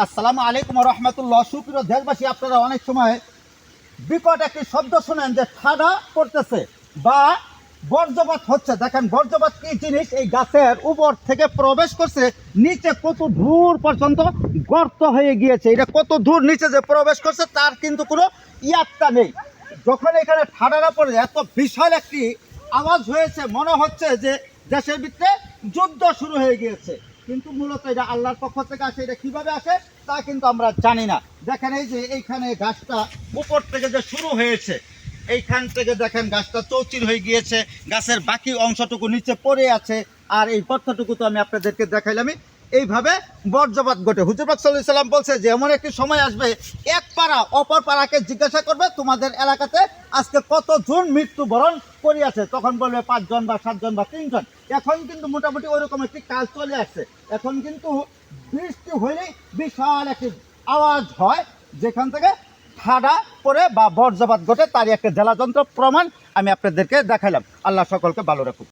আসসালামু আলাইকুম রহমতুল্লাহ। সুপ্রিয় দেশবাসী, আপনারা অনেক সময় বিকট একটি শব্দ শোনেন যে ঠাডা পড়তেছে বা বর্জ্যপাত হচ্ছে। দেখেন বর্জ্যপাত কি জিনিস, এই গাছের উপর থেকে প্রবেশ করছে নিচে কত দূর পর্যন্ত গর্ত হয়ে গিয়েছে। এটা কত দূর নিচে যে প্রবেশ করছে তার কিন্তু কোনো ইয়াত্তা নেই। যখন এখানে ঠাডাটা পড়ে এত বিশাল একটি আওয়াজ হয়েছে, মনে হচ্ছে যে দেশের ভিতরে যুদ্ধ শুরু হয়ে গিয়েছে। কিন্তু মূলত এটা আল্লাহর পক্ষ থেকে আসে। এটা কিভাবে আসে তা কিন্তু আমরা জানি না। দেখেন এই যে এইখানে গাছটা উপর থেকে যে শুরু হয়েছে, এইখান থেকে দেখেন গাছটা চৌচির হয়ে গিয়েছে, গাছের বাকি অংশটুকু নিচে পড়ে আছে। আর এই পথটুকু তো আমি আপনাদেরকে দেখাইলামই। এইভাবে বর্জ্যপাত ঘটে। হুজুর পাক সাল্লাল্লাহু আলাইহি ওয়াসাল্লাম বলছে যে এমন একটি সময় আসবে, এক পাড়া অপর পাড়াকে জিজ্ঞাসা করবে তোমাদের এলাকাতে আজকে কতজন মৃত্যুবরণ করিয়াছে। তখন বলবে 5 জন বা 7 জন বা 3 জন। এখন কিন্তু মোটামুটি ওইরকম একটি কাজ চলে আসছে। এখন কিন্তু বৃষ্টি হলেই বিশাল একটি আওয়াজ হয়, যেখান থেকে ঠাডা পড়ে বা বর্জ্যপাত ঘটে। তারই একটা জ্বালাযন্ত্র প্রমাণ আমি আপনাদেরকে দেখাইলাম। আল্লাহ সকলকে ভালো রাখুক।